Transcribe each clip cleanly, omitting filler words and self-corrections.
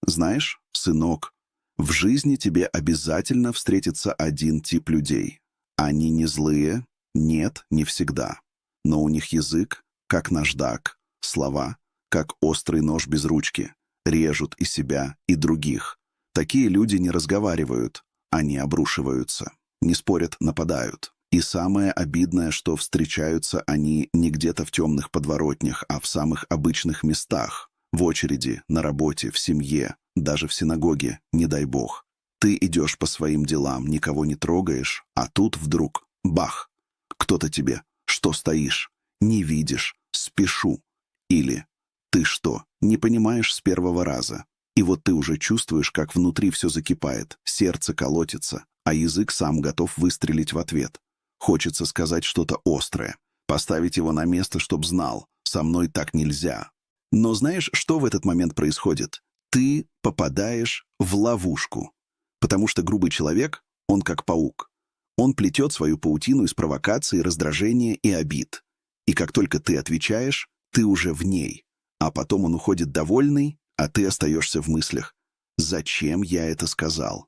Знаешь, сынок, в жизни тебе обязательно встретится один тип людей. Они не злые, нет, не всегда. Но у них язык, как наждак, слова, как острый нож без ручки, режут и себя, и других. Такие люди не разговаривают, они обрушиваются, не спорят, нападают. И самое обидное, что встречаются они не где-то в темных подворотнях, а в самых обычных местах. В очереди, на работе, в семье, даже в синагоге, не дай бог. Ты идешь по своим делам, никого не трогаешь, а тут вдруг — бах! Кто-то тебе: «Что стоишь? Не видишь? Спешу!» Или «Ты что, не понимаешь с первого раза?» И вот ты уже чувствуешь, как внутри все закипает, сердце колотится, а язык сам готов выстрелить в ответ. Хочется сказать что-то острое, поставить его на место, чтоб знал: со мной так нельзя. Но знаешь, что в этот момент происходит? Ты попадаешь в ловушку. Потому что грубый человек, он как паук. Он плетет свою паутину из провокаций, раздражения и обид. И как только ты отвечаешь, ты уже в ней. А потом он уходит довольный, а ты остаешься в мыслях: зачем я это сказал?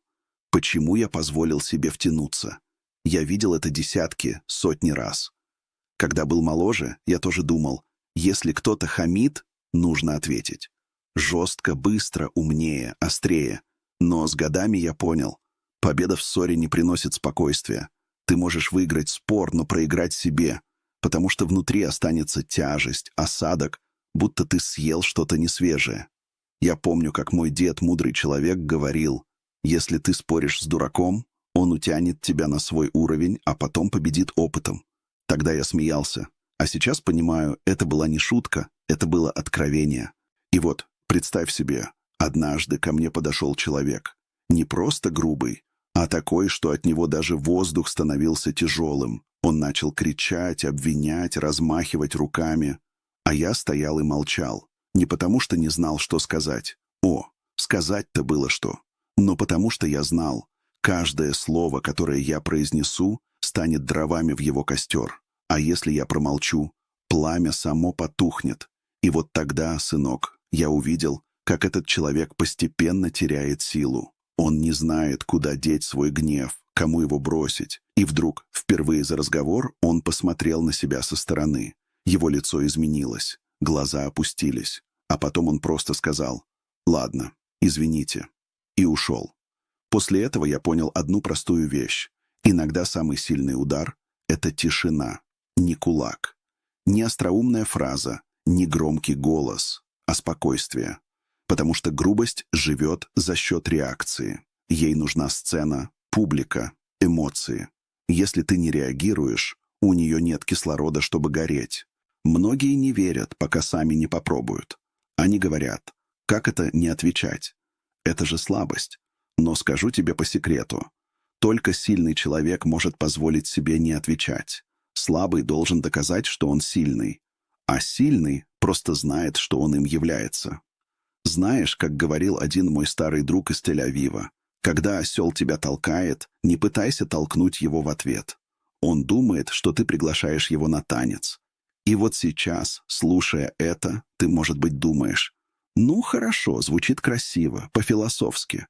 Почему я позволил себе втянуться? Я видел это десятки, сотни раз. Когда был моложе, я тоже думал: если кто-то хамит, нужно ответить. Жестко, быстро, умнее, острее. Но с годами я понял: победа в ссоре не приносит спокойствия. Ты можешь выиграть спор, но проиграть себе, потому что внутри останется тяжесть, осадок, будто ты съел что-то несвежее. Я помню, как мой дед, мудрый человек, говорил: если ты споришь с дураком, он утянет тебя на свой уровень, а потом победит опытом. Тогда я смеялся. А сейчас понимаю, это была не шутка, это было откровение. И вот, представь себе, однажды ко мне подошел человек. Не просто грубый, а такой, что от него даже воздух становился тяжелым. Он начал кричать, обвинять, размахивать руками. А я стоял и молчал. Не потому что не знал, что сказать. О, сказать-то было что. Но потому что я знал, каждое слово, которое я произнесу, станет дровами в его костер. А если я промолчу, пламя само потухнет. И вот тогда, сынок, я увидел, как этот человек постепенно теряет силу. Он не знает, куда деть свой гнев, кому его бросить. И вдруг, впервые за разговор, он посмотрел на себя со стороны. Его лицо изменилось, глаза опустились. А потом он просто сказал: «Ладно, извините», и ушел. После этого я понял одну простую вещь. Иногда самый сильный удар — это тишина, не кулак, не остроумная фраза, не громкий голос, а спокойствие. Потому что грубость живет за счет реакции. Ей нужна сцена, публика, эмоции. Если ты не реагируешь, у нее нет кислорода, чтобы гореть. Многие не верят, пока сами не попробуют. Они говорят: как это не отвечать? Это же слабость. Но скажу тебе по секрету: только сильный человек может позволить себе не отвечать. Слабый должен доказать, что он сильный. А сильный просто знает, что он им является. Знаешь, как говорил один мой старый друг из Тель-Авива: когда осел тебя толкает, не пытайся толкнуть его в ответ. Он думает, что ты приглашаешь его на танец. И вот сейчас, слушая это, ты, может быть, думаешь: ну хорошо, звучит красиво, по-философски.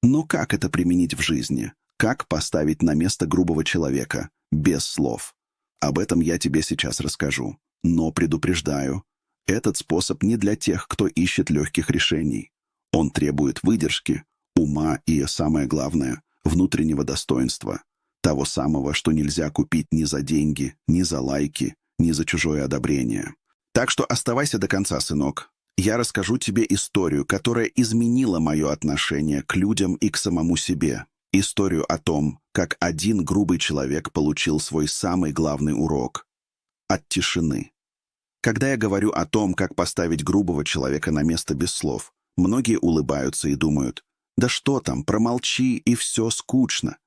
Но как это применить в жизни? Как поставить на место грубого человека, без слов? Об этом я тебе сейчас расскажу. Но предупреждаю, этот способ не для тех, кто ищет легких решений. Он требует выдержки, ума и, самое главное, внутреннего достоинства. Того самого, что нельзя купить ни за деньги, ни за лайки, ни за чужое одобрение. Так что оставайся до конца, сынок. Я расскажу тебе историю, которая изменила мое отношение к людям и к самому себе. Историю о том, как один грубый человек получил свой самый главный урок — от тишины. Когда я говорю о том, как поставить грубого человека на место без слов, многие улыбаются и думают: да что там, промолчи, и все скучно.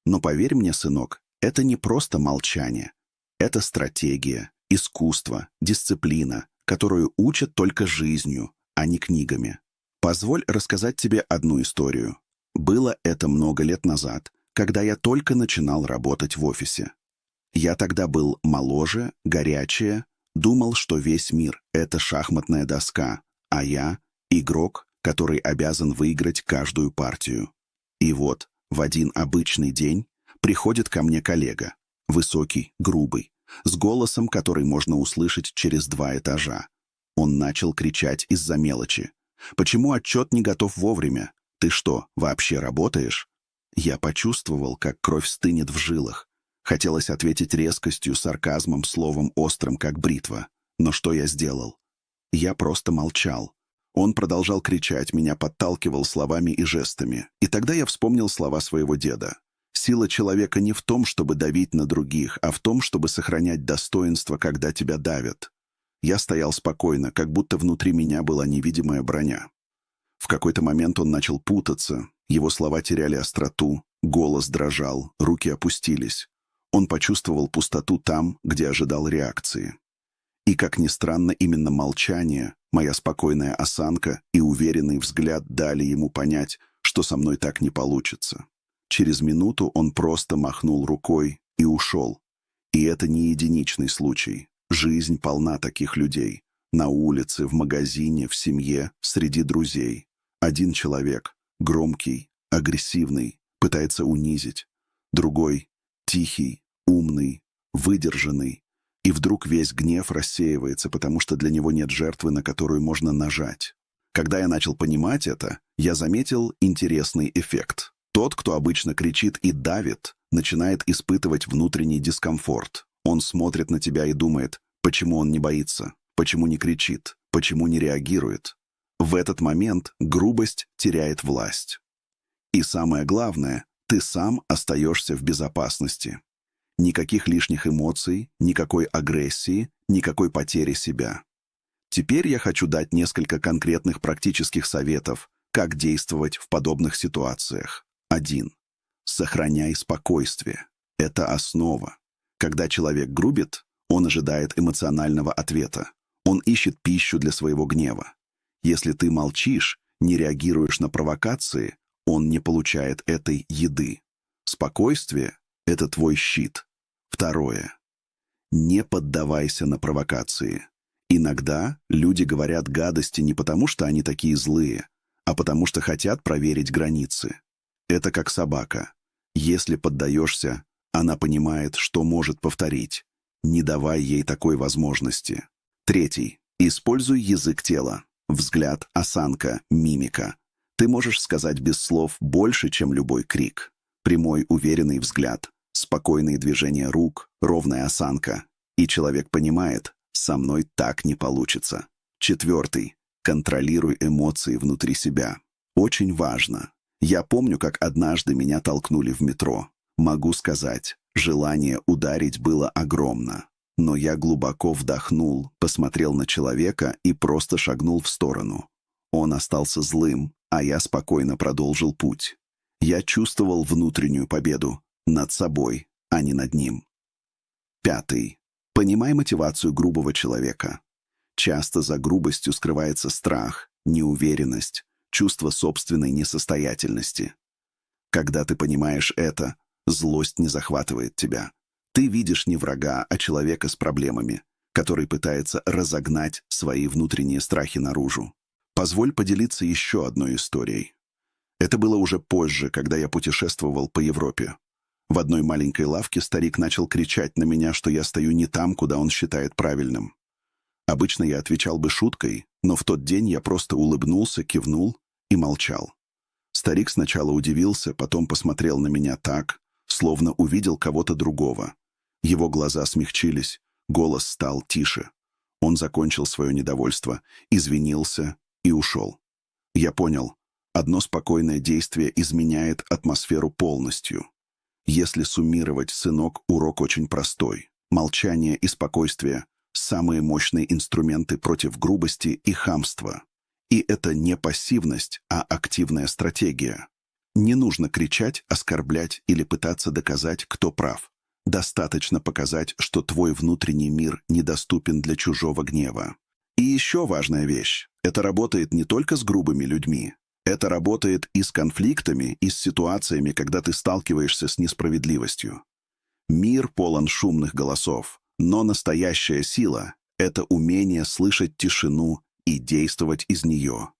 Но поверь мне, сынок, это не просто молчание. Это стратегия, искусство, дисциплина, которую учат только жизнью, а не книгами. Позволь рассказать тебе одну историю. Было это много лет назад, когда я только начинал работать в офисе. Я тогда был моложе, горячее, думал, что весь мир — это шахматная доска, а я — игрок, который обязан выиграть каждую партию. И вот в один обычный день приходит ко мне коллега, высокий, грубый, с голосом, который можно услышать через 2 этажа. Он начал кричать из-за мелочи. «Почему отчет не готов вовремя? Ты что, вообще работаешь?» Я почувствовал, как кровь стынет в жилах. Хотелось ответить резкостью, сарказмом, словом острым, как бритва. Но что я сделал? Я просто молчал. Он продолжал кричать, меня подталкивал словами и жестами. И тогда я вспомнил слова своего деда. Сила человека не в том, чтобы давить на других, а в том, чтобы сохранять достоинство, когда тебя давят. Я стоял спокойно, как будто внутри меня была невидимая броня. В какой-то момент он начал путаться, его слова теряли остроту, голос дрожал, руки опустились. Он почувствовал пустоту там, где ожидал реакции. И, как ни странно, именно молчание, моя спокойная осанка и уверенный взгляд дали ему понять, что со мной так не получится. Через минуту он просто махнул рукой и ушел. И это не единичный случай. Жизнь полна таких людей. На улице, в магазине, в семье, среди друзей. Один человек, громкий, агрессивный, пытается унизить. Другой, тихий, умный, выдержанный. И вдруг весь гнев рассеивается, потому что для него нет жертвы, на которую можно нажать. Когда я начал понимать это, я заметил интересный эффект. Тот, кто обычно кричит и давит, начинает испытывать внутренний дискомфорт. Он смотрит на тебя и думает, почему он не боится, почему не кричит, почему не реагирует. В этот момент грубость теряет власть. И самое главное, ты сам остаешься в безопасности. Никаких лишних эмоций, никакой агрессии, никакой потери себя. Теперь я хочу дать несколько конкретных практических советов, как действовать в подобных ситуациях. 1. Сохраняй спокойствие. Это основа. Когда человек грубит, он ожидает эмоционального ответа. Он ищет пищу для своего гнева. Если ты молчишь, не реагируешь на провокации, он не получает этой еды. Спокойствие — это твой щит. 2. Не поддавайся на провокации. Иногда люди говорят гадости не потому, что они такие злые, а потому что хотят проверить границы. Это как собака. Если поддаешься, она понимает, что может повторить. Не давай ей такой возможности. 3. Используй язык тела. Взгляд, осанка, мимика. Ты можешь сказать без слов больше, чем любой крик. Прямой, уверенный взгляд, спокойные движения рук, ровная осанка. И человек понимает, со мной так не получится. 4. Контролируй эмоции внутри себя. Очень важно. Я помню, как однажды меня толкнули в метро. Могу сказать, желание ударить было огромно. Но я глубоко вдохнул, посмотрел на человека и просто шагнул в сторону. Он остался злым, а я спокойно продолжил путь. Я чувствовал внутреннюю победу над собой, а не над ним. 5. Понимай мотивацию грубого человека. Часто за грубостью скрывается страх, неуверенность, чувство собственной несостоятельности. Когда ты понимаешь это, злость не захватывает тебя. Ты видишь не врага, а человека с проблемами, который пытается разогнать свои внутренние страхи наружу. Позволь поделиться еще одной историей. Это было уже позже, когда я путешествовал по Европе. В одной маленькой лавке старик начал кричать на меня, что я стою не там, куда он считает правильным. Обычно я отвечал бы шуткой, но в тот день я просто улыбнулся, кивнул и молчал. Старик сначала удивился, потом посмотрел на меня так, словно увидел кого-то другого. Его глаза смягчились, голос стал тише. Он закончил свое недовольство, извинился и ушел. Я понял, одно спокойное действие изменяет атмосферу полностью. Если суммировать, сынок, урок очень простой. Молчание и спокойствие — самые мощные инструменты против грубости и хамства. И это не пассивность, а активная стратегия. Не нужно кричать, оскорблять или пытаться доказать, кто прав. Достаточно показать, что твой внутренний мир недоступен для чужого гнева. И еще важная вещь. Это работает не только с грубыми людьми. Это работает и с конфликтами, и с ситуациями, когда ты сталкиваешься с несправедливостью. Мир полон шумных голосов, но настоящая сила — это умение слышать тишину и действовать из нее.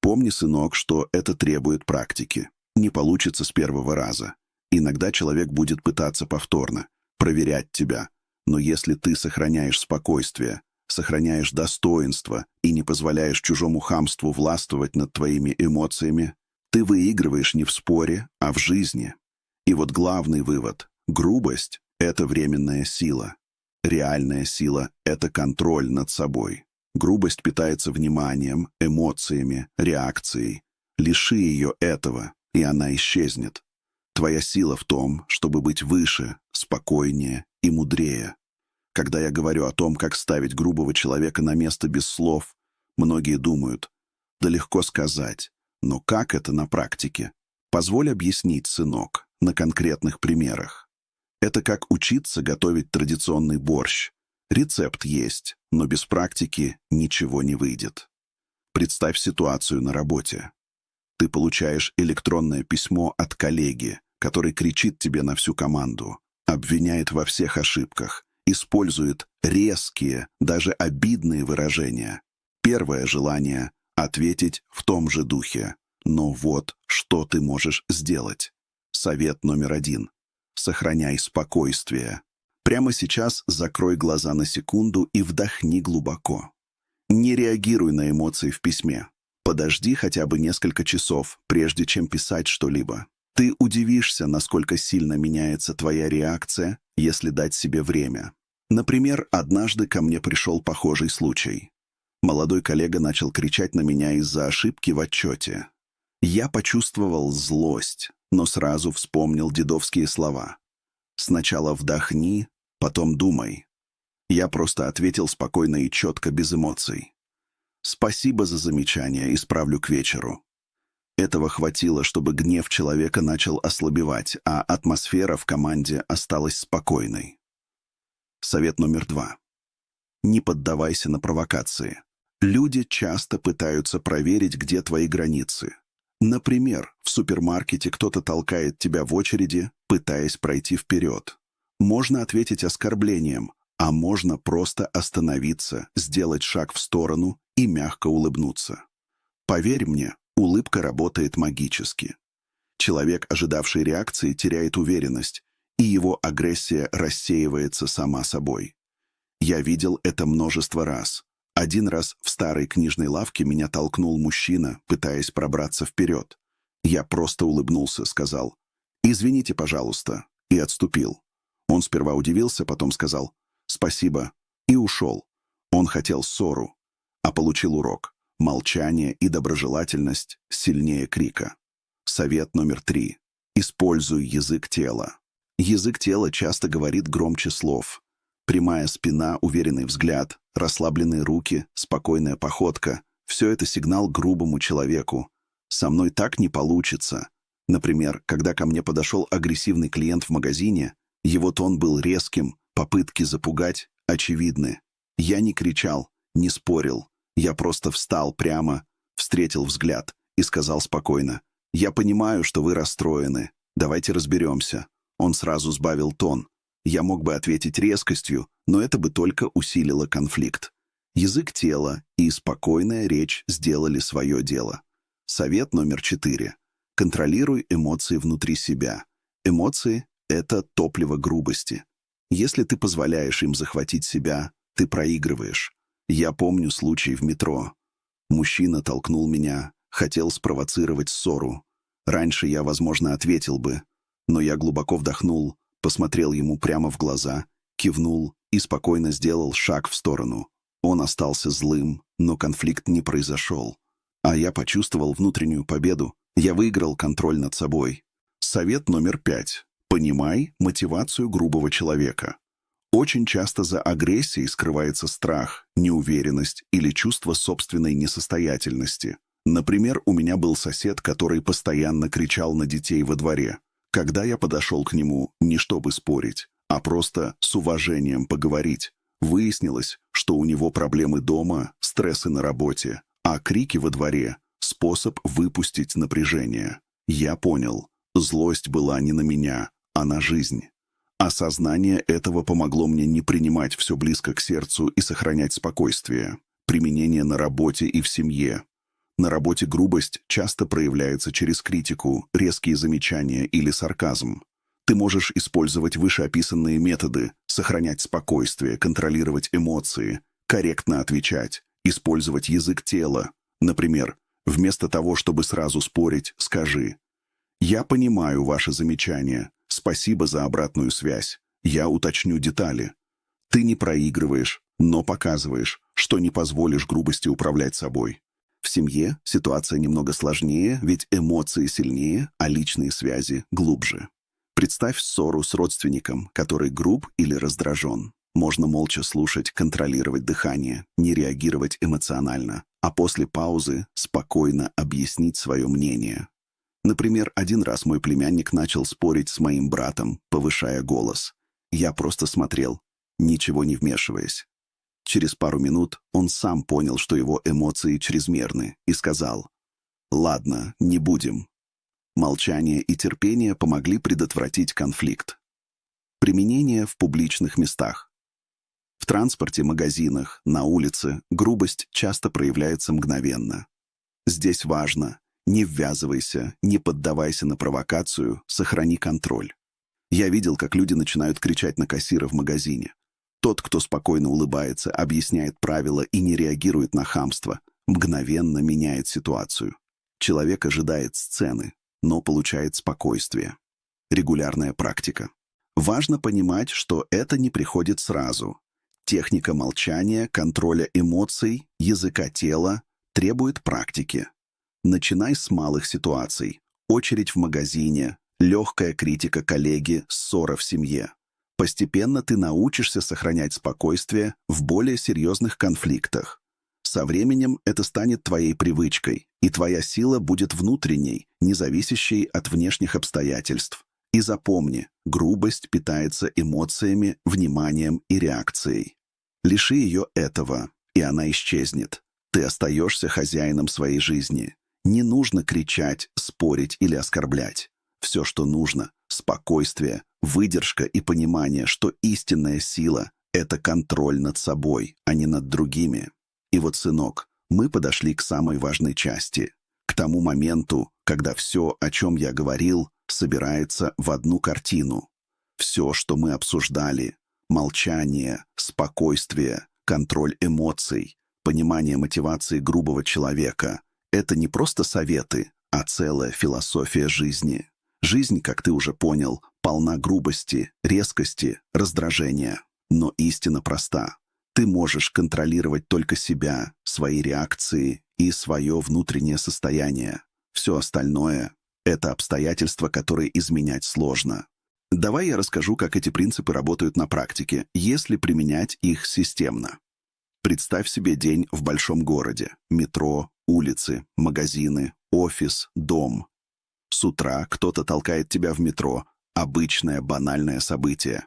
Помни, сынок, что это требует практики. Не получится с первого раза. Иногда человек будет пытаться повторно, проверять тебя. Но если ты сохраняешь спокойствие, сохраняешь достоинство и не позволяешь чужому хамству властвовать над твоими эмоциями, ты выигрываешь не в споре, а в жизни. И вот главный вывод. Грубость — это временная сила. Реальная сила — это контроль над собой. Грубость питается вниманием, эмоциями, реакцией. Лиши ее этого, и она исчезнет. Твоя сила в том, чтобы быть выше, спокойнее и мудрее. Когда я говорю о том, как ставить грубого человека на место без слов, многие думают, да легко сказать, но как это на практике? Позволь объяснить, сынок, на конкретных примерах. Это как учиться готовить традиционный борщ. Рецепт есть, но без практики ничего не выйдет. Представь ситуацию на работе. Ты получаешь электронное письмо от коллеги, который кричит тебе на всю команду, обвиняет во всех ошибках, использует резкие, даже обидные выражения. Первое желание — ответить в том же духе. Но вот что ты можешь сделать. Совет номер 1. Сохраняй спокойствие. Прямо сейчас закрой глаза на секунду и вдохни глубоко. Не реагируй на эмоции в письме. Подожди хотя бы несколько часов, прежде чем писать что-либо. Ты удивишься, насколько сильно меняется твоя реакция, если дать себе время. Например, однажды ко мне пришел похожий случай. Молодой коллега начал кричать на меня из-за ошибки в отчете. Я почувствовал злость, но сразу вспомнил дедовские слова. «Сначала вдохни, потом думай». Я просто ответил спокойно и четко, без эмоций. «Спасибо за замечание, исправлю к вечеру». Этого хватило, чтобы гнев человека начал ослабевать, а атмосфера в команде осталась спокойной. Совет номер 2. Не поддавайся на провокации. Люди часто пытаются проверить, где твои границы. Например, в супермаркете кто-то толкает тебя в очереди, пытаясь пройти вперед. Можно ответить оскорблением, а можно просто остановиться, сделать шаг в сторону и мягко улыбнуться. Поверь мне, улыбка работает магически. Человек, ожидавший реакции, теряет уверенность, и его агрессия рассеивается сама собой. Я видел это множество раз. Один раз в старой книжной лавке меня толкнул мужчина, пытаясь пробраться вперед. Я просто улыбнулся, сказал «Извините, пожалуйста», и отступил. Он сперва удивился, потом сказал «Спасибо» и ушел. Он хотел ссору, а получил урок. Молчание и доброжелательность сильнее крика. Совет номер 3. Используй язык тела. Язык тела часто говорит громче слов. Прямая спина, уверенный взгляд, расслабленные руки, спокойная походка — все это сигнал грубому человеку. Со мной так не получится. Например, когда ко мне подошел агрессивный клиент в магазине, его тон был резким, попытки запугать очевидны. Я не кричал, не спорил. Я просто встал прямо, встретил взгляд и сказал спокойно: «Я понимаю, что вы расстроены. Давайте разберемся». Он сразу сбавил тон. Я мог бы ответить резкостью, но это бы только усилило конфликт. Язык тела и спокойная речь сделали свое дело. Совет номер 4. Контролируй эмоции внутри себя. Эмоции — это топливо грубости. Если ты позволяешь им захватить себя, ты проигрываешь. Я помню случай в метро. Мужчина толкнул меня, хотел спровоцировать ссору. Раньше я, возможно, ответил бы, но я глубоко вдохнул, посмотрел ему прямо в глаза, кивнул и спокойно сделал шаг в сторону. Он остался злым, но конфликт не произошел. А я почувствовал внутреннюю победу. Я выиграл контроль над собой. Совет номер 5. Понимай мотивацию грубого человека. Очень часто за агрессией скрывается страх, неуверенность или чувство собственной несостоятельности. Например, у меня был сосед, который постоянно кричал на детей во дворе. Когда я подошел к нему не чтобы спорить, а просто с уважением поговорить, выяснилось, что у него проблемы дома, стрессы на работе, а крики во дворе — способ выпустить напряжение. Я понял, злость была не на меня, а на жизнь. Осознание этого помогло мне не принимать все близко к сердцу и сохранять спокойствие. Применение на работе и в семье. На работе грубость часто проявляется через критику, резкие замечания или сарказм. Ты можешь использовать вышеописанные методы, сохранять спокойствие, контролировать эмоции, корректно отвечать, использовать язык тела. Например, вместо того, чтобы сразу спорить, скажи: «Я понимаю ваше замечание. Спасибо за обратную связь. Я уточню детали». Ты не проигрываешь, но показываешь, что не позволишь грубости управлять собой. В семье ситуация немного сложнее, ведь эмоции сильнее, а личные связи глубже. Представь ссору с родственником, который груб или раздражен. Можно молча слушать, контролировать дыхание, не реагировать эмоционально, а после паузы спокойно объяснить свое мнение. Например, один раз мой племянник начал спорить с моим братом, повышая голос. Я просто смотрел, ничего не вмешиваясь. Через пару минут он сам понял, что его эмоции чрезмерны, и сказал: «Ладно, не будем». Молчание и терпение помогли предотвратить конфликт. Применение в публичных местах. В транспорте, магазинах, на улице грубость часто проявляется мгновенно. Здесь важно: не ввязывайся, не поддавайся на провокацию, сохрани контроль. Я видел, как люди начинают кричать на кассира в магазине. Тот, кто спокойно улыбается, объясняет правила и не реагирует на хамство, мгновенно меняет ситуацию. Человек ожидает сцены, но получает спокойствие. Регулярная практика. Важно понимать, что это не приходит сразу. Техника молчания, контроля эмоций, языка тела требует практики. Начинай с малых ситуаций. Очередь в магазине, легкая критика коллеги, ссора в семье. Постепенно ты научишься сохранять спокойствие в более серьезных конфликтах. Со временем это станет твоей привычкой, и твоя сила будет внутренней, не зависящей от внешних обстоятельств. И запомни, грубость питается эмоциями, вниманием и реакцией. Лиши ее этого, и она исчезнет. Ты остаешься хозяином своей жизни. Не нужно кричать, спорить или оскорблять. Все, что нужно — спокойствие, выдержка и понимание, что истинная сила — это контроль над собой, а не над другими. И вот, сынок, мы подошли к самой важной части, к тому моменту, когда все, о чем я говорил, собирается в одну картину. Все, что мы обсуждали — молчание, спокойствие, контроль эмоций, понимание мотивации грубого человека — это не просто советы, а целая философия жизни. Жизнь, как ты уже понял, полна грубости, резкости, раздражения. Но истина проста. Ты можешь контролировать только себя, свои реакции и свое внутреннее состояние. Все остальное — это обстоятельства, которые изменять сложно. Давай я расскажу, как эти принципы работают на практике, если применять их системно. Представь себе день в большом городе. Метро, улицы, магазины, офис, дом. С утра кто-то толкает тебя в метро. Обычное, банальное событие.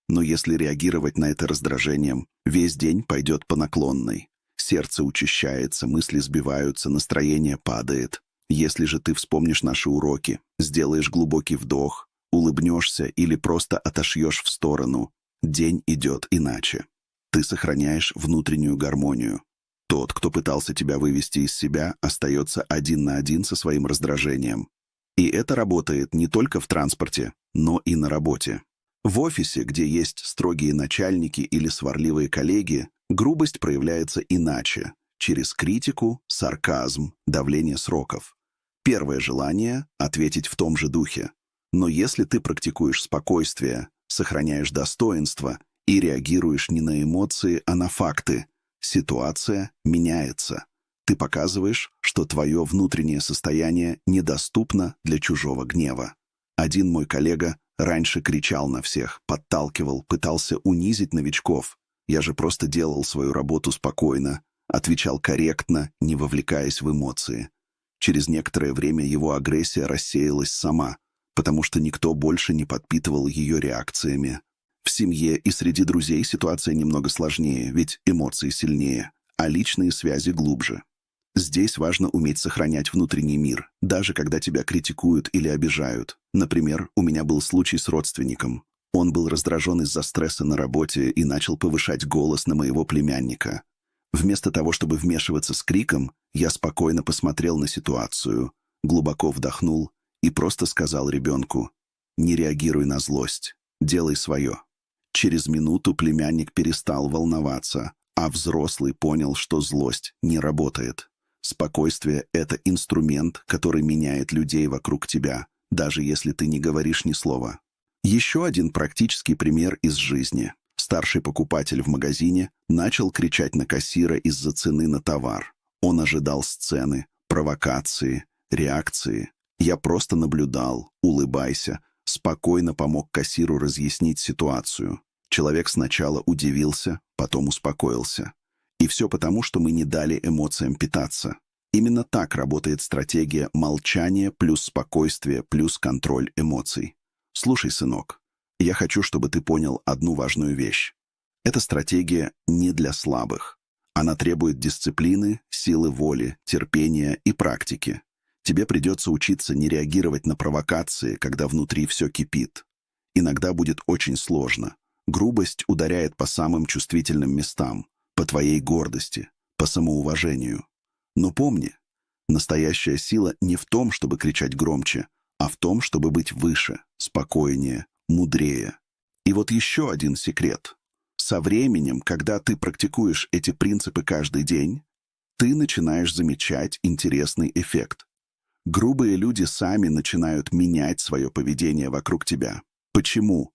Но если реагировать на это раздражением, весь день пойдет по наклонной. Сердце учащается, мысли сбиваются, настроение падает. Если же ты вспомнишь наши уроки, сделаешь глубокий вдох, улыбнешься или просто отошьешь в сторону, день идет иначе. Ты сохраняешь внутреннюю гармонию. Тот, кто пытался тебя вывести из себя, остается один на один со своим раздражением. И это работает не только в транспорте, но и на работе. В офисе, где есть строгие начальники или сварливые коллеги, грубость проявляется иначе, через критику, сарказм, давление сроков. Первое желание — ответить в том же духе. Но если ты практикуешь спокойствие, сохраняешь достоинство и реагируешь не на эмоции, а на факты, ситуация меняется. Ты показываешь, что твое внутреннее состояние недоступно для чужого гнева. Один мой коллега раньше кричал на всех, подталкивал, пытался унизить новичков. Я же просто делал свою работу спокойно, отвечал корректно, не вовлекаясь в эмоции. Через некоторое время его агрессия рассеялась сама, потому что никто больше не подпитывал ее реакциями. В семье и среди друзей ситуация немного сложнее, ведь эмоции сильнее, а личные связи глубже. Здесь важно уметь сохранять внутренний мир, даже когда тебя критикуют или обижают. Например, у меня был случай с родственником. Он был раздражен из-за стресса на работе и начал повышать голос на моего племянника. Вместо того, чтобы вмешиваться с криком, я спокойно посмотрел на ситуацию, глубоко вдохнул и просто сказал ребенку: «Не реагируй на злость, делай свое». Через минуту племянник перестал волноваться, а взрослый понял, что злость не работает. Спокойствие — это инструмент, который меняет людей вокруг тебя, даже если ты не говоришь ни слова. Еще один практический пример из жизни. Старший покупатель в магазине начал кричать на кассира из-за цены на товар. Он ожидал сцены, провокации, реакции. Я просто наблюдал, улыбайся, спокойно помог кассиру разъяснить ситуацию. Человек сначала удивился, потом успокоился. И все потому, что мы не дали эмоциям питаться. Именно так работает стратегия молчания плюс спокойствие плюс контроль эмоций. Слушай, сынок, я хочу, чтобы ты понял одну важную вещь. Эта стратегия не для слабых. Она требует дисциплины, силы воли, терпения и практики. Тебе придется учиться не реагировать на провокации, когда внутри все кипит. Иногда будет очень сложно. Грубость ударяет по самым чувствительным местам, по твоей гордости, по самоуважению. Но помни, настоящая сила не в том, чтобы кричать громче, а в том, чтобы быть выше, спокойнее, мудрее. И вот еще один секрет. Со временем, когда ты практикуешь эти принципы каждый день, ты начинаешь замечать интересный эффект. Грубые люди сами начинают менять свое поведение вокруг тебя. Почему?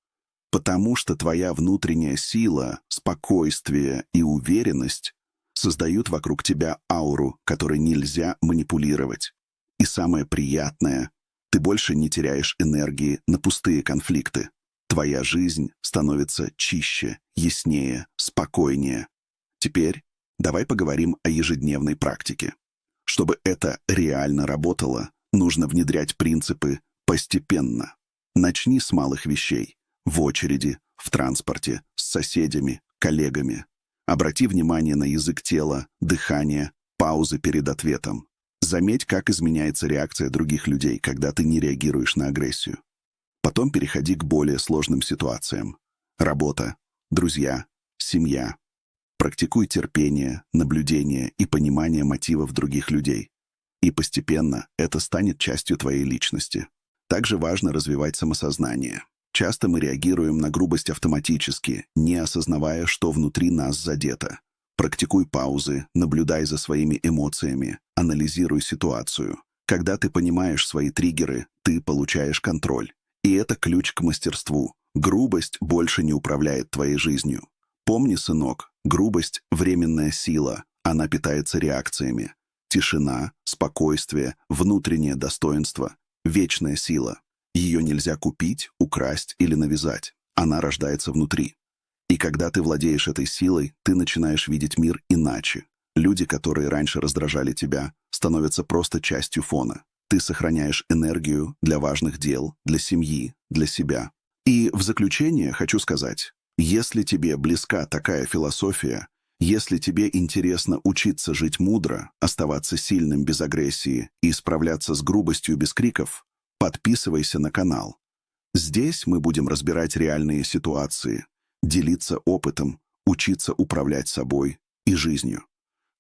Потому что твоя внутренняя сила, спокойствие и уверенность создают вокруг тебя ауру, которой нельзя манипулировать. И самое приятное, ты больше не теряешь энергии на пустые конфликты. Твоя жизнь становится чище, яснее, спокойнее. Теперь давай поговорим о ежедневной практике. Чтобы это реально работало, нужно внедрять принципы постепенно. Начни с малых вещей. В очереди, в транспорте, с соседями, коллегами. Обрати внимание на язык тела, дыхание, паузы перед ответом. Заметь, как изменяется реакция других людей, когда ты не реагируешь на агрессию. Потом переходи к более сложным ситуациям. Работа, друзья, семья. Практикуй терпение, наблюдение и понимание мотивов других людей. И постепенно это станет частью твоей личности. Также важно развивать самосознание. Часто мы реагируем на грубость автоматически, не осознавая, что внутри нас задето. Практикуй паузы, наблюдай за своими эмоциями, анализируй ситуацию. Когда ты понимаешь свои триггеры, ты получаешь контроль. И это ключ к мастерству. Грубость больше не управляет твоей жизнью. Помни, сынок, грубость — временная сила, она питается реакциями. Тишина, спокойствие, внутреннее достоинство — вечная сила. Ее нельзя купить, украсть или навязать. Она рождается внутри. И когда ты владеешь этой силой, ты начинаешь видеть мир иначе. Люди, которые раньше раздражали тебя, становятся просто частью фона. Ты сохраняешь энергию для важных дел, для семьи, для себя. И в заключение хочу сказать, если тебе близка такая философия, если тебе интересно учиться жить мудро, оставаться сильным без агрессии и справляться с грубостью без криков, подписывайся на канал. Здесь мы будем разбирать реальные ситуации, делиться опытом, учиться управлять собой и жизнью.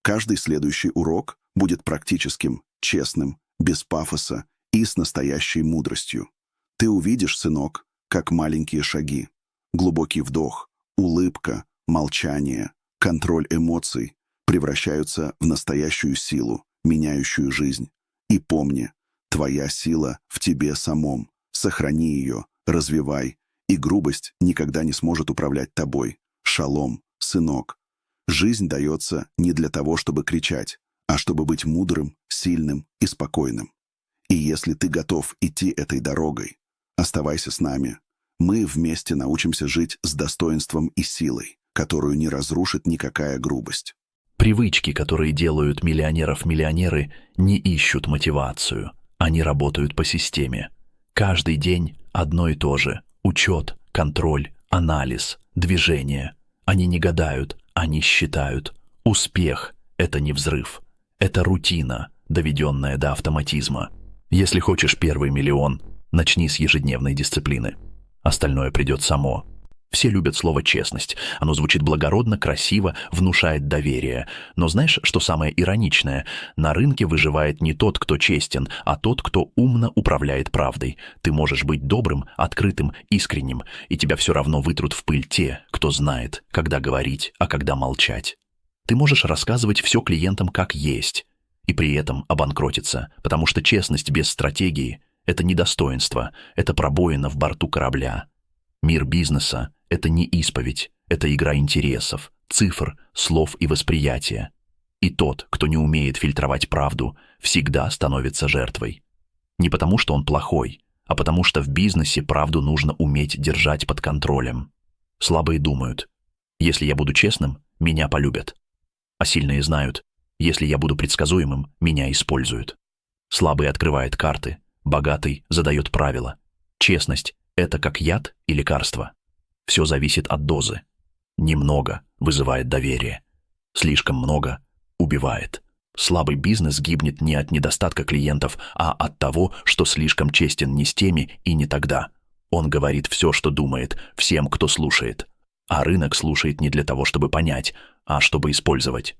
Каждый следующий урок будет практическим, честным, без пафоса и с настоящей мудростью. Ты увидишь, сынок, как маленькие шаги, глубокий вдох, улыбка, молчание, контроль эмоций превращаются в настоящую силу, меняющую жизнь. И помни, твоя сила в тебе самом. Сохрани ее, развивай, и грубость никогда не сможет управлять тобой. Шалом, сынок. Жизнь дается не для того, чтобы кричать, а чтобы быть мудрым, сильным и спокойным. И если ты готов идти этой дорогой, оставайся с нами. Мы вместе научимся жить с достоинством и силой, которую не разрушит никакая грубость. Привычки, которые делают миллионеров миллионеры, не ищут мотивацию. Они работают по системе. Каждый день одно и то же. Учет, контроль, анализ, движение. Они не гадают, они считают. Успех — это не взрыв. Это рутина, доведенная до автоматизма. Если хочешь первый миллион, начни с ежедневной дисциплины. Остальное придет само. Все любят слово «честность». Оно звучит благородно, красиво, внушает доверие. Но знаешь, что самое ироничное? На рынке выживает не тот, кто честен, а тот, кто умно управляет правдой. Ты можешь быть добрым, открытым, искренним, и тебя все равно вытрут в пыль те, кто знает, когда говорить, а когда молчать. Ты можешь рассказывать все клиентам как есть, и при этом обанкротиться, потому что честность без стратегии – это не достоинство, это пробоина в борту корабля. Мир бизнеса – это не исповедь, это игра интересов, цифр, слов и восприятия. И тот, кто не умеет фильтровать правду, всегда становится жертвой. Не потому, что он плохой, а потому что в бизнесе правду нужно уметь держать под контролем. Слабые думают: если я буду честным, меня полюбят. А сильные знают: если я буду предсказуемым, меня используют. Слабый открывает карты, богатый задает правила. Честность – это как яд и лекарство. Все зависит от дозы. Немного вызывает доверие. Слишком много убивает. Слабый бизнес гибнет не от недостатка клиентов, а от того, что слишком честен не с теми и не тогда. Он говорит все, что думает, всем, кто слушает. А рынок слушает не для того, чтобы понять, а чтобы использовать.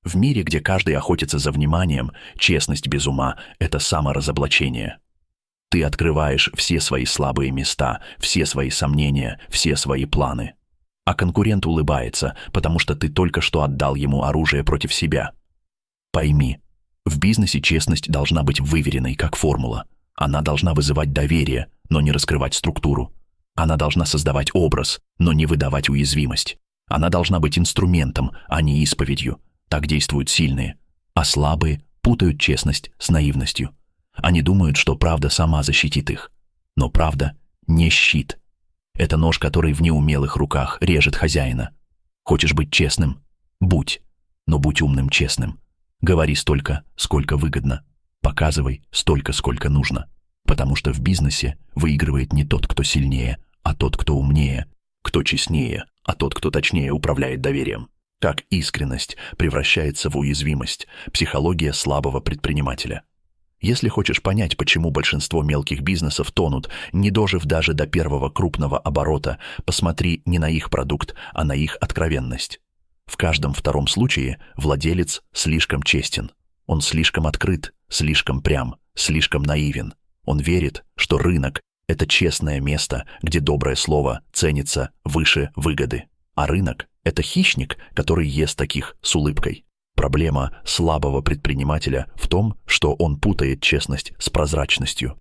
В мире, где каждый охотится за вниманием, честность без ума – это саморазоблачение. Ты открываешь все свои слабые места, все свои сомнения, все свои планы. А конкурент улыбается, потому что ты только что отдал ему оружие против себя. Пойми, в бизнесе честность должна быть выверенной, как формула. Она должна вызывать доверие, но не раскрывать структуру. Она должна создавать образ, но не выдавать уязвимость. Она должна быть инструментом, а не исповедью. Так действуют сильные, а слабые путают честность с наивностью. Они думают, что правда сама защитит их. Но правда не щит. Это нож, который в неумелых руках режет хозяина. Хочешь быть честным? Будь. Но будь умным честным. Говори столько, сколько выгодно. Показывай столько, сколько нужно. Потому что в бизнесе выигрывает не тот, кто сильнее, а тот, кто умнее, кто честнее, а тот, кто точнее управляет доверием. Как искренность превращается в уязвимость, психология слабого предпринимателя. Если хочешь понять, почему большинство мелких бизнесов тонут, не дожив даже до первого крупного оборота, посмотри не на их продукт, а на их откровенность. В каждом втором случае владелец слишком честен. Он слишком открыт, слишком прям, слишком наивен. Он верит, что рынок – это честное место, где доброе слово ценится выше выгоды. А рынок – это хищник, который ест таких с улыбкой. Проблема слабого предпринимателя в том, что он путает честность с прозрачностью.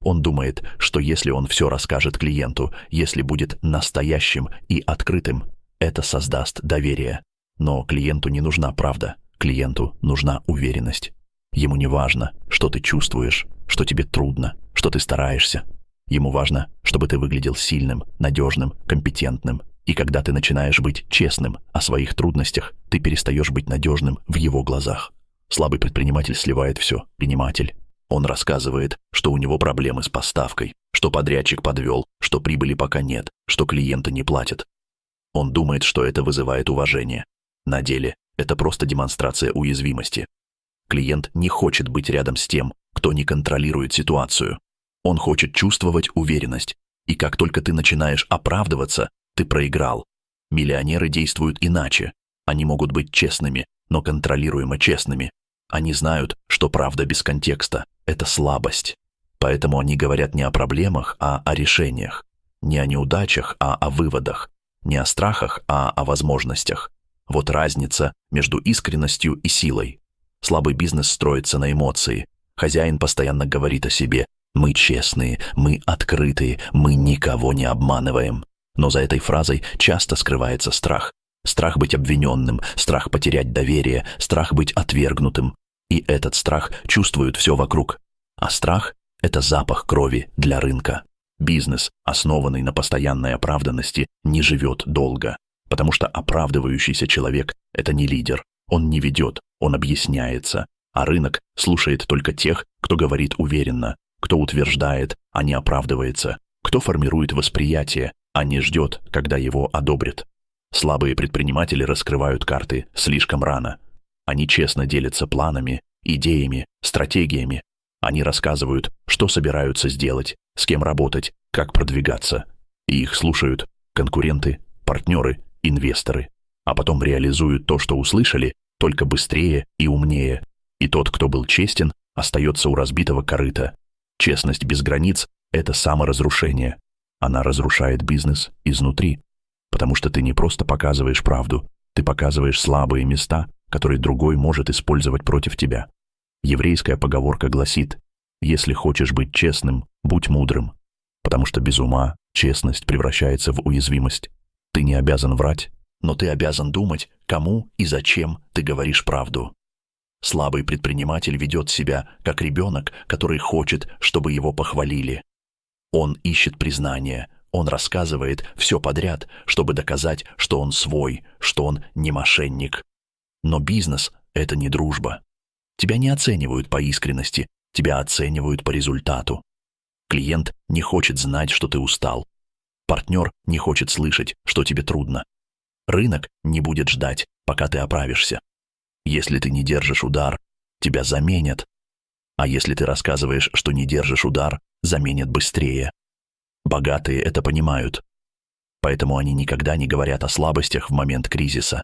Он думает, что если он все расскажет клиенту, если будет настоящим и открытым, это создаст доверие. Но клиенту не нужна правда, клиенту нужна уверенность. Ему не важно, что ты чувствуешь, что тебе трудно, что ты стараешься. Ему важно, чтобы ты выглядел сильным, надежным, компетентным. И когда ты начинаешь быть честным о своих трудностях, ты перестаешь быть надежным в его глазах. Слабый предприниматель сливает все. Предприниматель. Он рассказывает, что у него проблемы с поставкой, что подрядчик подвел, что прибыли пока нет, что клиенты не платят. Он думает, что это вызывает уважение. На деле это просто демонстрация уязвимости. Клиент не хочет быть рядом с тем, кто не контролирует ситуацию. Он хочет чувствовать уверенность. И как только ты начинаешь оправдываться, ты проиграл. Миллионеры действуют иначе. Они могут быть честными, но контролируемо честными. Они знают, что правда без контекста – это слабость. Поэтому они говорят не о проблемах, а о решениях. Не о неудачах, а о выводах. Не о страхах, а о возможностях. Вот разница между искренностью и силой. Слабый бизнес строится на эмоции. Хозяин постоянно говорит о себе: «Мы честные, мы открытые, мы никого не обманываем». Но за этой фразой часто скрывается страх. Страх быть обвиненным, страх потерять доверие, страх быть отвергнутым. И этот страх чувствует все вокруг. А страх – это запах крови для рынка. Бизнес, основанный на постоянной оправданности, не живет долго. Потому что оправдывающийся человек – это не лидер. Он не ведет, он объясняется. А рынок слушает только тех, кто говорит уверенно, кто утверждает, а не оправдывается, кто формирует восприятие, а не ждет, когда его одобрят. Слабые предприниматели раскрывают карты слишком рано. Они честно делятся планами, идеями, стратегиями. Они рассказывают, что собираются сделать, с кем работать, как продвигаться. И их слушают, конкуренты, партнеры, инвесторы, а потом реализуют то, что услышали, только быстрее и умнее. И тот, кто был честен, остается у разбитого корыта. Честность без границ – это саморазрушение. Она разрушает бизнес изнутри, потому что ты не просто показываешь правду, ты показываешь слабые места, которые другой может использовать против тебя. Еврейская поговорка гласит: «Если хочешь быть честным, будь мудрым», потому что без ума честность превращается в уязвимость. Ты не обязан врать, но ты обязан думать, кому и зачем ты говоришь правду. Слабый предприниматель ведет себя как ребенок, который хочет, чтобы его похвалили. Он ищет признания, он рассказывает все подряд, чтобы доказать, что он свой, что он не мошенник. Но бизнес – это не дружба. Тебя не оценивают по искренности, тебя оценивают по результату. Клиент не хочет знать, что ты устал. Партнер не хочет слышать, что тебе трудно. Рынок не будет ждать, пока ты оправишься. Если ты не держишь удар, тебя заменят. А если ты рассказываешь, что не держишь удар, заменят быстрее. Богатые это понимают. Поэтому они никогда не говорят о слабостях в момент кризиса.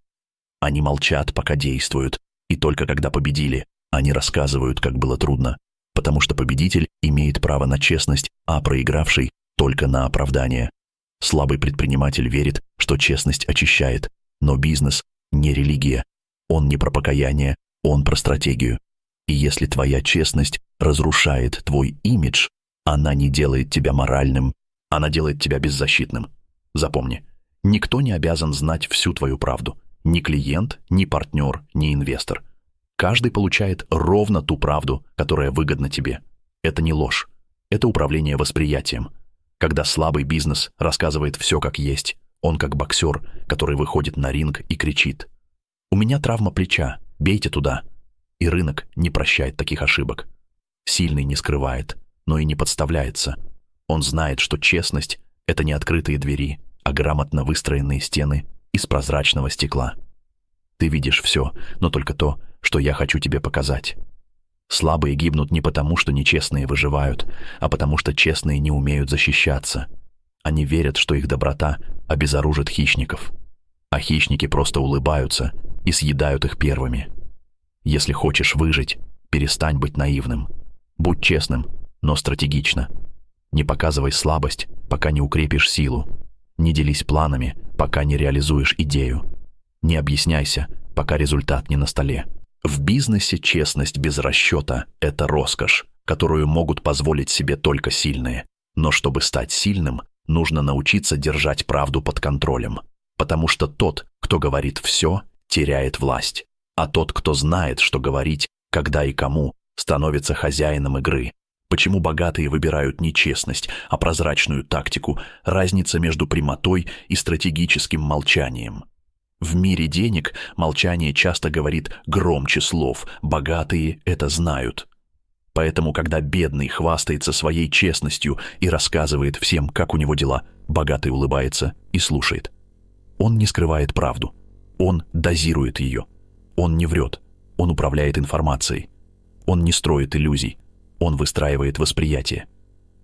Они молчат, пока действуют, и только когда победили, они рассказывают, как было трудно, потому что победитель имеет право на честность, а проигравший – только на оправдание. Слабый предприниматель верит, что честность очищает, но бизнес – не религия. Он не про покаяние, он про стратегию. И если твоя честность разрушает твой имидж, она не делает тебя моральным, она делает тебя беззащитным. Запомни, никто не обязан знать всю твою правду. Ни клиент, ни партнер, ни инвестор. Каждый получает ровно ту правду, которая выгодна тебе. Это не ложь, это управление восприятием. Когда слабый бизнес рассказывает все как есть, он как боксер, который выходит на ринг и кричит: «У меня травма плеча, бейте туда». И рынок не прощает таких ошибок. Сильный не скрывает, но и не подставляется. Он знает, что честность – это не открытые двери, а грамотно выстроенные стены из прозрачного стекла. Ты видишь все, но только то, что я хочу тебе показать. Слабые гибнут не потому, что нечестные выживают, а потому что честные не умеют защищаться. Они верят, что их доброта обезоружит хищников. А хищники просто улыбаются и съедают их первыми. Если хочешь выжить, перестань быть наивным. Будь честным, но стратегично. Не показывай слабость, пока не укрепишь силу. Не делись планами, пока не реализуешь идею. Не объясняйся, пока результат не на столе. В бизнесе честность без расчета – это роскошь, которую могут позволить себе только сильные. Но чтобы стать сильным, нужно научиться держать правду под контролем. Потому что тот, кто говорит все, теряет власть. А тот, кто знает, что говорить, когда и кому, становится хозяином игры. Почему богатые выбирают не честность, а прозрачную тактику, разница между прямотой и стратегическим молчанием. В мире денег молчание часто говорит громче слов, богатые это знают. Поэтому, когда бедный хвастается своей честностью и рассказывает всем, как у него дела, богатый улыбается и слушает. Он не скрывает правду, он дозирует ее. Он не врет, он управляет информацией. Он не строит иллюзий, он выстраивает восприятие.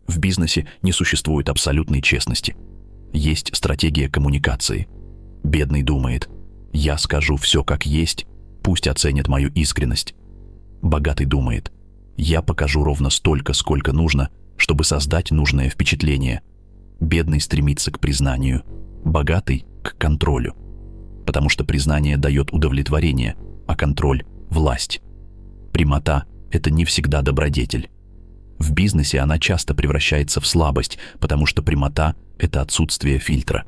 В бизнесе не существует абсолютной честности. Есть стратегия коммуникации. Бедный думает: я скажу все как есть, пусть оценят мою искренность. Богатый думает: я покажу ровно столько, сколько нужно, чтобы создать нужное впечатление. Бедный стремится к признанию, богатый – к контролю. Потому что признание дает удовлетворение, а контроль – власть. Прямота – это не всегда добродетель. В бизнесе она часто превращается в слабость, потому что прямота – это отсутствие фильтра.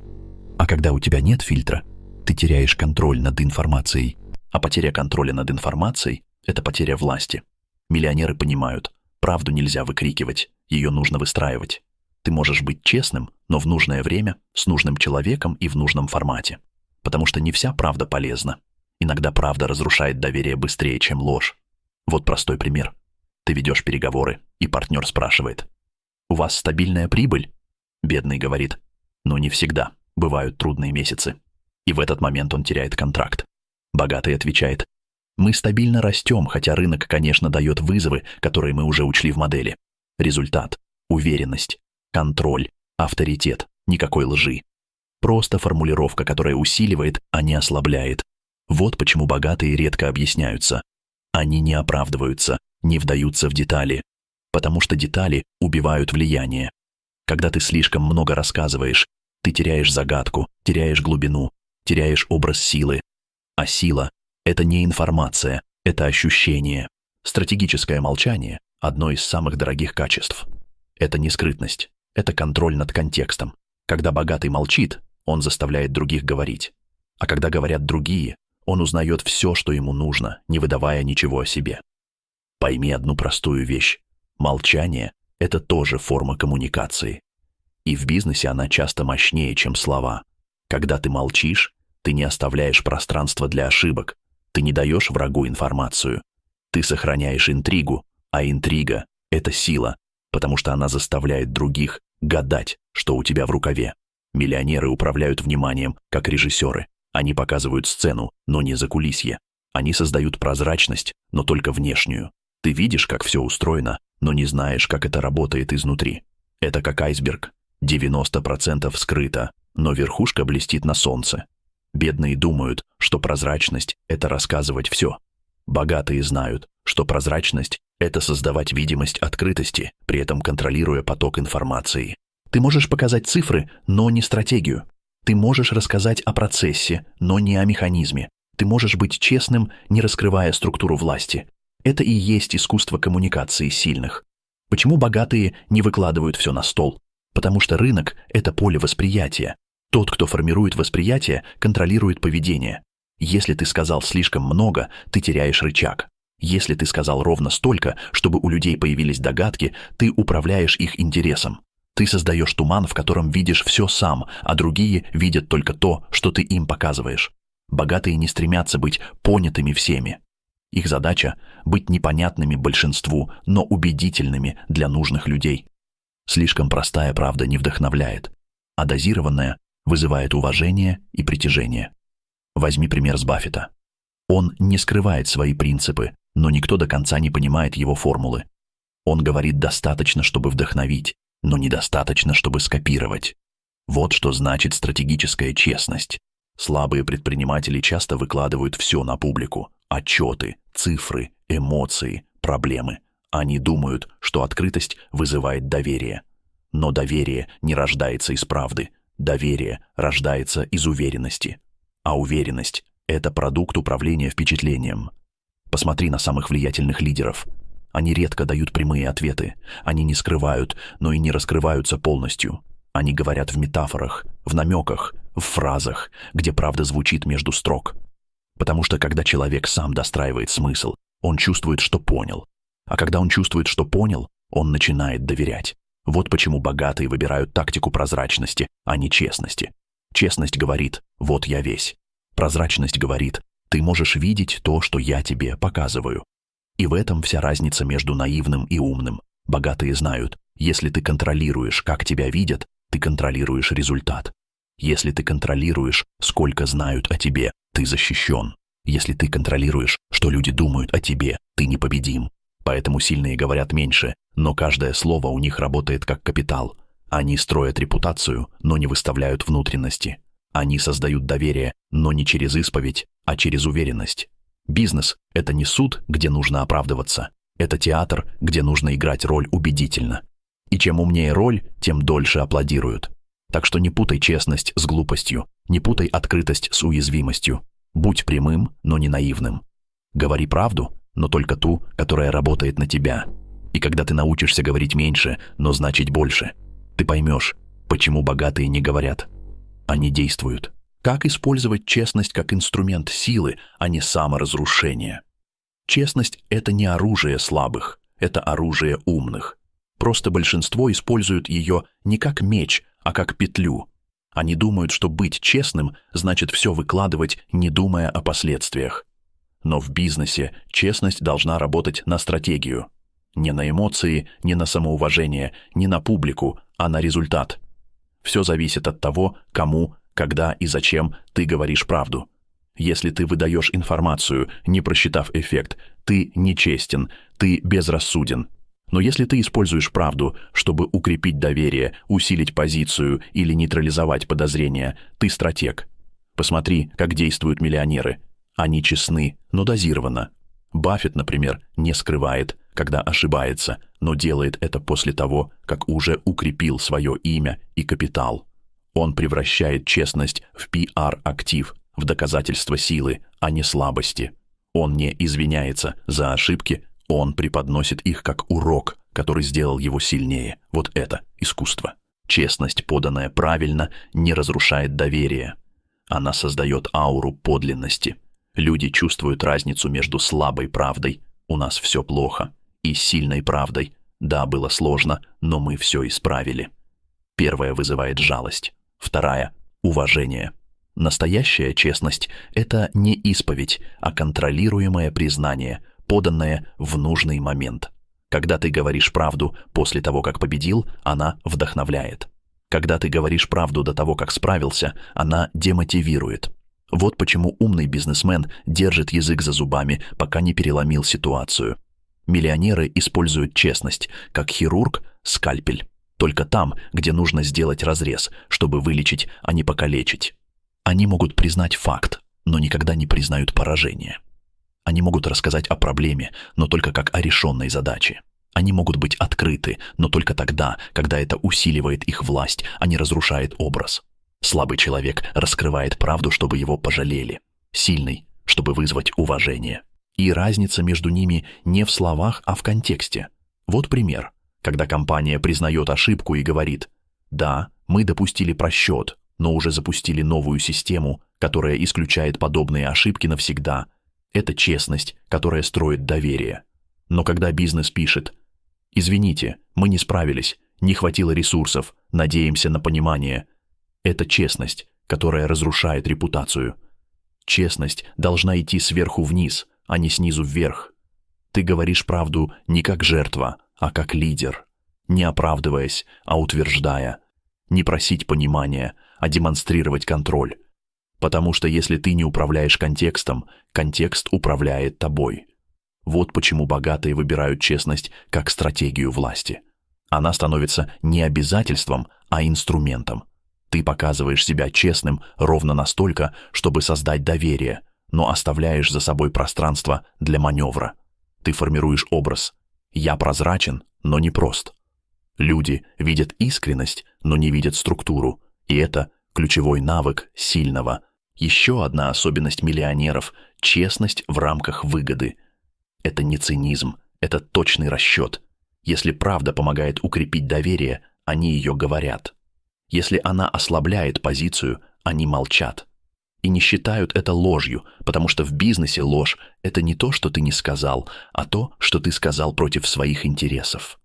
А когда у тебя нет фильтра, ты теряешь контроль над информацией. А потеря контроля над информацией – это потеря власти. Миллионеры понимают, правду нельзя выкрикивать, ее нужно выстраивать. Ты можешь быть честным, но в нужное время, с нужным человеком и в нужном формате. Потому что не вся правда полезна. Иногда правда разрушает доверие быстрее, чем ложь. Вот простой пример. Ты ведешь переговоры, и партнер спрашивает: «У вас стабильная прибыль?» Бедный говорит: «Ну, не всегда, бывают трудные месяцы». И в этот момент он теряет контракт. Богатый отвечает: «Мы стабильно растем, хотя рынок, конечно, дает вызовы, которые мы уже учли в модели. Результат, уверенность, контроль, авторитет, никакой лжи». Просто формулировка, которая усиливает, а не ослабляет. Вот почему богатые редко объясняются. Они не оправдываются, не вдаются в детали, потому что детали убивают влияние. Когда ты слишком много рассказываешь, ты теряешь загадку, теряешь глубину, теряешь образ силы. А сила — это не информация, это ощущение. Стратегическое молчание — одно из самых дорогих качеств. Это не скрытность, это контроль над контекстом. Когда богатый молчит, он заставляет других говорить. А когда говорят другие, он узнает все, что ему нужно, не выдавая ничего о себе. Пойми одну простую вещь. Молчание — это тоже форма коммуникации. И в бизнесе она часто мощнее, чем слова. Когда ты молчишь, ты не оставляешь пространства для ошибок, ты не даешь врагу информацию. Ты сохраняешь интригу, а интрига — это сила, потому что она заставляет других гадать, что у тебя в рукаве. Миллионеры управляют вниманием, как режиссеры. Они показывают сцену, но не закулисье. Они создают прозрачность, но только внешнюю. Ты видишь, как все устроено, но не знаешь, как это работает изнутри. Это как айсберг. 90% скрыто, но верхушка блестит на солнце. Бедные думают, что прозрачность — это рассказывать все. Богатые знают, что прозрачность — это создавать видимость открытости, при этом контролируя поток информации. Ты можешь показать цифры, но не стратегию. Ты можешь рассказать о процессе, но не о механизме. Ты можешь быть честным, не раскрывая структуру власти. Это и есть искусство коммуникации сильных. Почему богатые не выкладывают все на стол? Потому что рынок — это поле восприятия. Тот, кто формирует восприятие, контролирует поведение. Если ты сказал слишком много, ты теряешь рычаг. Если ты сказал ровно столько, чтобы у людей появились догадки, ты управляешь их интересом. Ты создаешь туман, в котором видишь все сам, а другие видят только то, что ты им показываешь. Богатые не стремятся быть понятыми всеми. Их задача — быть непонятными большинству, но убедительными для нужных людей. Слишком простая правда не вдохновляет, а дозированная вызывает уважение и притяжение. Возьми пример с Баффета. Он не скрывает свои принципы, но никто до конца не понимает его формулы. Он говорит достаточно, чтобы вдохновить, но недостаточно, чтобы скопировать. Вот что значит стратегическая честность. Слабые предприниматели часто выкладывают все на публику. Отчеты, цифры, эмоции, проблемы. Они думают, что открытость вызывает доверие. Но доверие не рождается из правды. Доверие рождается из уверенности. А уверенность — это продукт управления впечатлением. Посмотри на самых влиятельных лидеров. Они редко дают прямые ответы. Они не скрывают, но и не раскрываются полностью. Они говорят в метафорах, в намеках, в фразах, где правда звучит между строк. Потому что когда человек сам достраивает смысл, он чувствует, что понял. А когда он чувствует, что понял, он начинает доверять. Вот почему богатые выбирают тактику прозрачности, а не честности. Честность говорит: «Вот я весь». Прозрачность говорит: «Ты можешь видеть то, что я тебе показываю». И в этом вся разница между наивным и умным. Богатые знают, если ты контролируешь, как тебя видят, ты контролируешь результат. Если ты контролируешь, сколько знают о тебе, ты защищен. Если ты контролируешь, что люди думают о тебе, ты непобедим. Поэтому сильные говорят меньше, но каждое слово у них работает как капитал. Они строят репутацию, но не выставляют внутренности. Они создают доверие, но не через исповедь, а через уверенность. Бизнес — это не суд, где нужно оправдываться. Это театр, где нужно играть роль убедительно. И чем умнее роль, тем дольше аплодируют. Так что не путай честность с глупостью, не путай открытость с уязвимостью. Будь прямым, но не наивным. Говори правду, но только ту, которая работает на тебя. И когда ты научишься говорить меньше, но значить больше, ты поймешь, почему богатые не говорят. Они действуют. Как использовать честность как инструмент силы, а не саморазрушения? Честность — это не оружие слабых, это оружие умных. Просто большинство используют ее не как меч, а как петлю. Они думают, что быть честным значит все выкладывать, не думая о последствиях. Но в бизнесе честность должна работать на стратегию. Не на эмоции, не на самоуважение, не на публику, а на результат. Все зависит от того, кому, когда и зачем ты говоришь правду. Если ты выдаешь информацию, не просчитав эффект, ты нечестен, ты безрассуден. Но если ты используешь правду, чтобы укрепить доверие, усилить позицию или нейтрализовать подозрения, ты стратег. Посмотри, как действуют миллионеры. Они честны, но дозированно. Баффет, например, не скрывает, когда ошибается, но делает это после того, как уже укрепил свое имя и капитал. Он превращает честность в PR-актив, в доказательство силы, а не слабости. Он не извиняется за ошибки, он преподносит их как урок, который сделал его сильнее. Вот это искусство. Честность, поданная правильно, не разрушает доверие. Она создает ауру подлинности. Люди чувствуют разницу между слабой правдой «у нас все плохо» и сильной правдой «да, было сложно, но мы все исправили». Первая вызывает жалость, вторая — уважение. Настоящая честность — это не исповедь, а контролируемое признание, поданное в нужный момент. Когда ты говоришь правду после того, как победил, она вдохновляет. Когда ты говоришь правду до того, как справился, она демотивирует. Вот почему умный бизнесмен держит язык за зубами, пока не переломил ситуацию. Миллионеры используют честность, как хирург — скальпель. Только там, где нужно сделать разрез, чтобы вылечить, а не покалечить. Они могут признать факт, но никогда не признают поражение. Они могут рассказать о проблеме, но только как о решенной задаче. Они могут быть открыты, но только тогда, когда это усиливает их власть, а не разрушает образ. Слабый человек раскрывает правду, чтобы его пожалели. Сильный, чтобы вызвать уважение. И разница между ними не в словах, а в контексте. Вот пример. Когда компания признает ошибку и говорит: «Да, мы допустили просчет, но уже запустили новую систему, которая исключает подобные ошибки навсегда». Это честность, которая строит доверие. Но когда бизнес пишет: «Извините, мы не справились, не хватило ресурсов, надеемся на понимание», это честность, которая разрушает репутацию. Честность должна идти сверху вниз, а не снизу вверх. Ты говоришь правду не как жертва, а как лидер, не оправдываясь, а утверждая, не просить понимания, а демонстрировать контроль. Потому что если ты не управляешь контекстом, контекст управляет тобой. Вот почему богатые выбирают честность как стратегию власти. Она становится не обязательством, а инструментом. Ты показываешь себя честным ровно настолько, чтобы создать доверие, но оставляешь за собой пространство для маневра. Ты формируешь образ «я прозрачен, но не прост». Люди видят искренность, но не видят структуру, и это ключевой навык сильного. Еще одна особенность миллионеров — честность в рамках выгоды. Это не цинизм, это точный расчет. Если правда помогает укрепить доверие, они ее говорят. Если она ослабляет позицию, они молчат. И не считают это ложью, потому что в бизнесе ложь — это не то, что ты не сказал, а то, что ты сказал против своих интересов.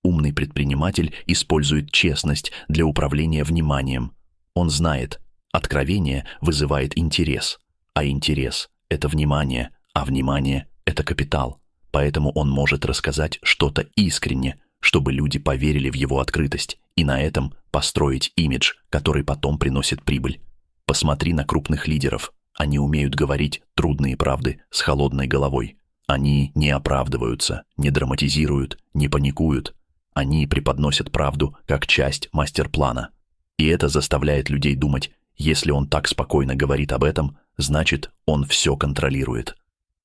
Умный предприниматель использует честность для управления вниманием. Он знает, откровение вызывает интерес, а интерес — это внимание, а внимание — это капитал. Поэтому он может рассказать что-то искренне, чтобы люди поверили в его открытость, и на этом построить имидж, который потом приносит прибыль. Посмотри на крупных лидеров. Они умеют говорить трудные правды с холодной головой. Они не оправдываются, не драматизируют, не паникуют. Они преподносят правду как часть мастер-плана. И это заставляет людей думать: если он так спокойно говорит об этом, значит, он все контролирует.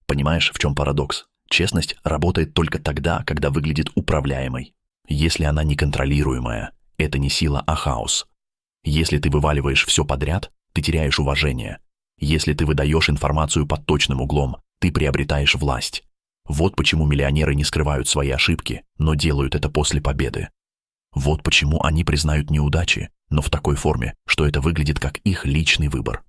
Понимаешь, в чем парадокс? Честность работает только тогда, когда выглядит управляемой. Если она неконтролируемая, это не сила, а хаос. Если ты вываливаешь все подряд, ты теряешь уважение. Если ты выдаешь информацию под точным углом, ты приобретаешь власть. Вот почему миллионеры не скрывают свои ошибки, но делают это после победы. Вот почему они признают неудачи, но в такой форме, что это выглядит как их личный выбор.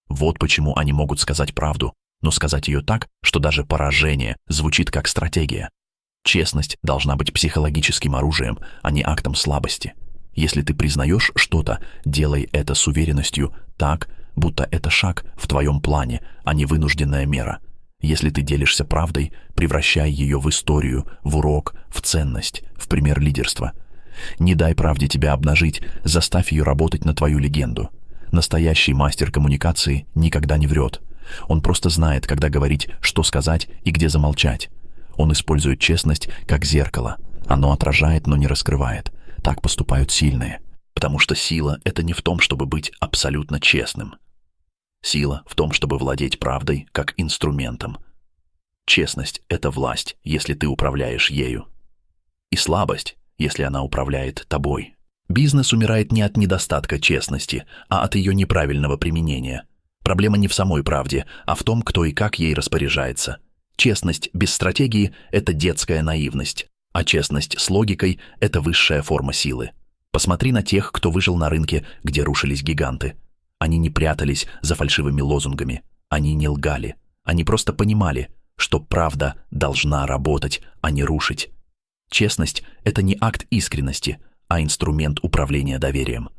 Вот почему они могут сказать правду, но сказать ее так, что даже поражение звучит как стратегия. Честность должна быть психологическим оружием, а не актом слабости. Если ты признаешь что-то, делай это с уверенностью, так, будто это шаг в твоем плане, а не вынужденная мера. Если ты делишься правдой, превращай ее в историю, в урок, в ценность, в пример лидерства. Не дай правде тебя обнажить, заставь ее работать на твою легенду. Настоящий мастер коммуникации никогда не врет. Он просто знает, когда говорить, что сказать и где замолчать. Он использует честность как зеркало. Оно отражает, но не раскрывает. Так поступают сильные. Потому что сила — это не в том, чтобы быть абсолютно честным. Сила в том, чтобы владеть правдой как инструментом. Честность — это власть, если ты управляешь ею. И слабость, если она управляет тобой. Бизнес умирает не от недостатка честности, а от ее неправильного применения. Проблема не в самой правде, а в том, кто и как ей распоряжается. Честность без стратегии — это детская наивность, а честность с логикой — это высшая форма силы. Посмотри на тех, кто выжил на рынке, где рушились гиганты. Они не прятались за фальшивыми лозунгами, они не лгали, они просто понимали, что правда должна работать, а не рушить. Честность — это не акт искренности, а инструмент управления доверием.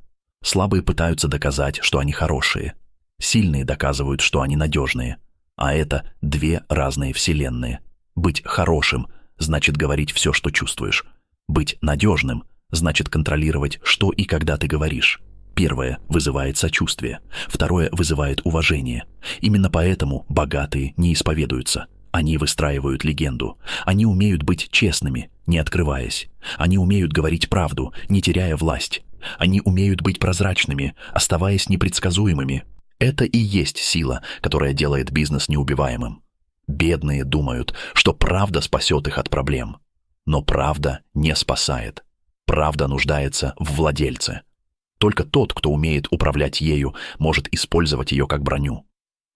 Слабые пытаются доказать, что они хорошие. Сильные доказывают, что они надежные. А это две разные вселенные. Быть хорошим — значит говорить все, что чувствуешь. Быть надежным — значит контролировать, что и когда ты говоришь. Первое вызывает сочувствие, второе вызывает уважение. Именно поэтому богатые не исповедуются. Они выстраивают легенду. Они умеют быть честными, не открываясь. Они умеют говорить правду, не теряя власть. Они умеют быть прозрачными, оставаясь непредсказуемыми. Это и есть сила, которая делает бизнес неубиваемым. Бедные думают, что правда спасет их от проблем. Но правда не спасает. Правда нуждается в владельце. Только тот, кто умеет управлять ею, может использовать ее как броню.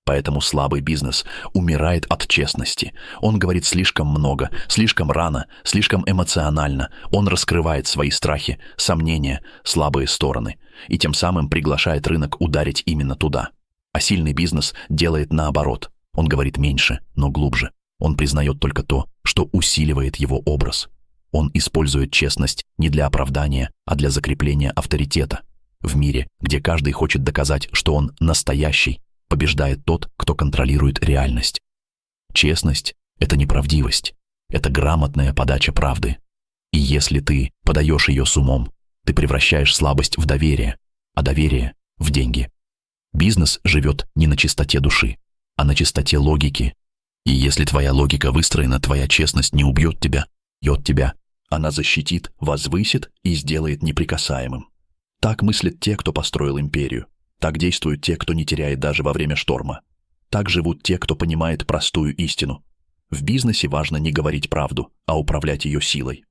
Поэтому слабый бизнес умирает от честности. Он говорит слишком много, слишком рано, слишком эмоционально. Он раскрывает свои страхи, сомнения, слабые стороны. И тем самым приглашает рынок ударить именно туда. А сильный бизнес делает наоборот. Он говорит меньше, но глубже. Он признает только то, что усиливает его образ. Он использует честность не для оправдания, а для закрепления авторитета. В мире, где каждый хочет доказать, что он настоящий, побеждает тот, кто контролирует реальность. Честность — это не правдивость, это грамотная подача правды. И если ты подаешь ее с умом, ты превращаешь слабость в доверие, а доверие — в деньги. Бизнес живет не на чистоте души, а на чистоте логики. И если твоя логика выстроена, твоя честность не убьет тебя, она защитит, возвысит и сделает неприкасаемым. Так мыслят те, кто построил империю. Так действуют те, кто не теряет даже во время шторма. Так живут те, кто понимает простую истину. В бизнесе важно не говорить правду, а управлять ее силой.